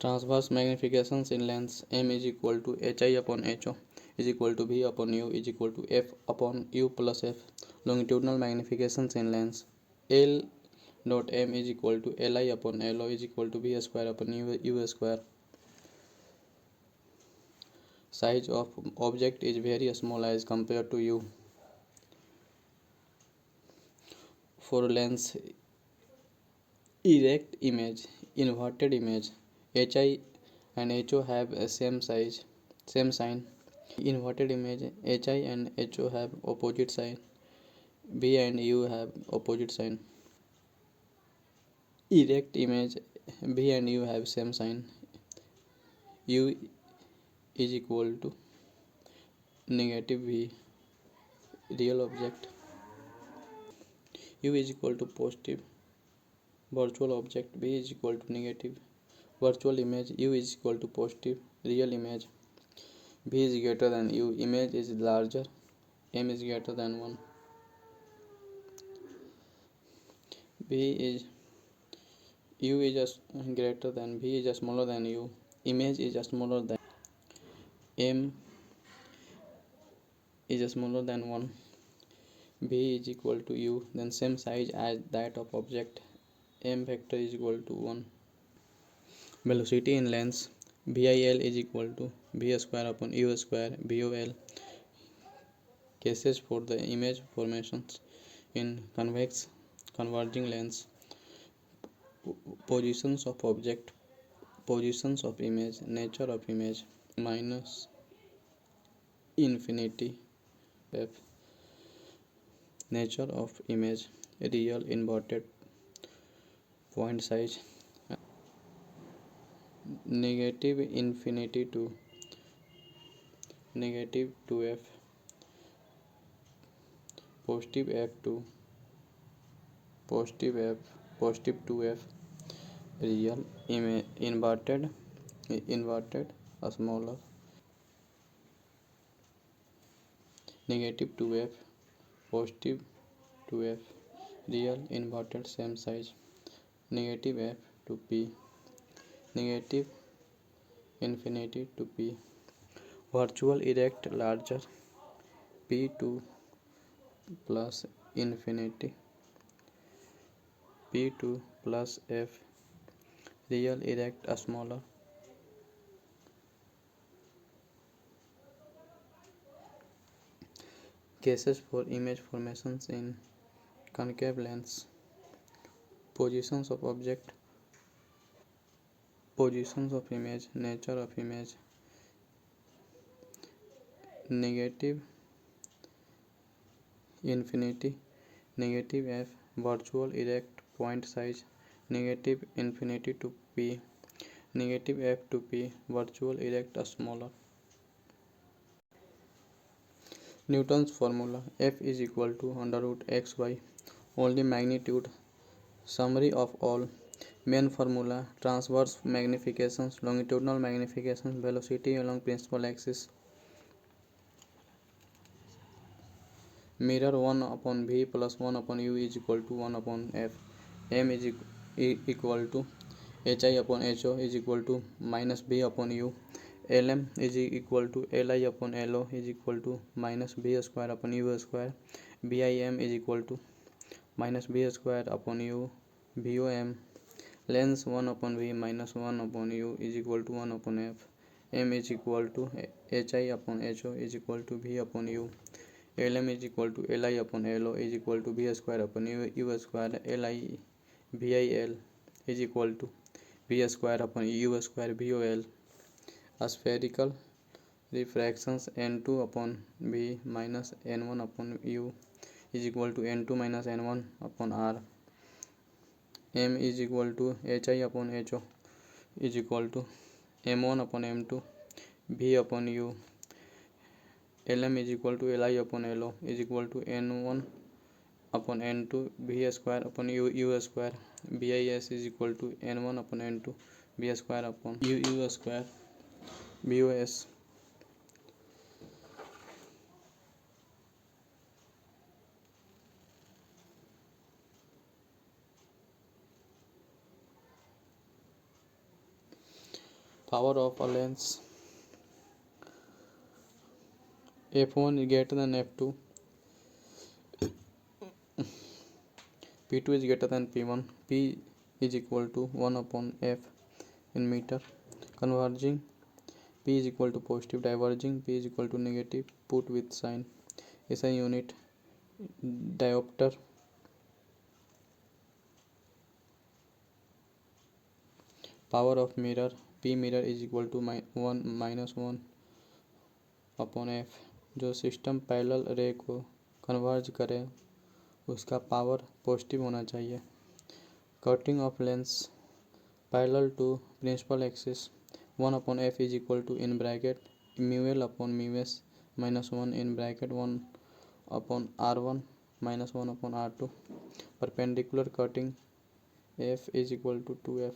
Transverse magnifications in length m is equal to hi upon ho is equal to v upon u is equal to f upon u plus f. Longitudinal magnifications in length l dot m is equal to li upon lo is equal to v square upon u square. Size of object is very small as compared to u. For length erect image, inverted image, hi and ho have a same size, same sign. Inverted image, hi and ho have opposite sign. V and u have opposite sign. Erect image, v and u have same sign. U is equal to negative v, real object. U is equal to positive virtual object, v is equal to negative virtual image, u is equal to positive real image. V is greater than u, image is larger, m is greater than 1. U is greater than v is smaller than u, image is smaller than m is smaller than 1. V is equal to u, then same size as that of object, m vector is equal to 1. Velocity in length vil is equal to v square upon u square vol. Cases for the image formations in convex converging lens. Positions of object, positions of image, nature of image, minus infinity f. Nature of image, real inverted point size, negative infinity to negative 2f, positive f to positive f, positive 2f. Real image inverted smaller, negative 2f, positive 2f. Real inverted same size, negative f to p, negative infinity to p. Virtual erect larger, p2 plus infinity, p2 plus f. Real erect smaller. Cases for image formations in concave lens. Positions of object, positions of image, nature of image, negative infinity, negative f. Virtual erect point size, negative infinity to p, negative f to p. Virtual erect smaller. Newton's formula, F is equal to under root xy, only magnitude. Summary of all. Main formula, transverse magnifications, longitudinal magnifications, velocity along principal axis. Mirror 1 upon v plus 1 upon u is equal to 1 upon f. M is equal to hi upon ho is equal to minus v upon u. Lm is equal to li upon lo is equal to minus v square upon u square. Bim is equal to minus v square upon u vom. Length 1 upon v minus 1 upon u is equal to 1 upon f. M is equal to hi upon ho is equal to v upon u. Lm is equal to li upon lo is equal to v square upon u square. Li vil is equal to v square upon u square vol. Spherical refractions n2 upon v minus n1 upon u is equal to n2 minus n1 upon r. M is equal to hi upon ho is equal to m1 upon m2 v upon u. Lm is equal to li upon lo is equal to n1 upon n2 v square upon u square. Bis is equal to n1 upon n2 v square upon u square vos. Power of a lens f1 is greater than f2, p2 is greater than p1, p is equal to 1 upon f in meter. Converging, p is equal to positive. Diverging, p is equal to negative. Put with sign. SI unit diopter. Power of mirror, p mirror is equal to 1 minus 1 upon F. जो system parallel ray को converge करे उसका power positive होना चाहिए. Cutting of lens parallel to principal axis 1 upon F is equal to in bracket mu L upon mu S minus 1 in bracket 1 upon R one minus 1 upon R two. Perpendicular cutting F is equal to 2f.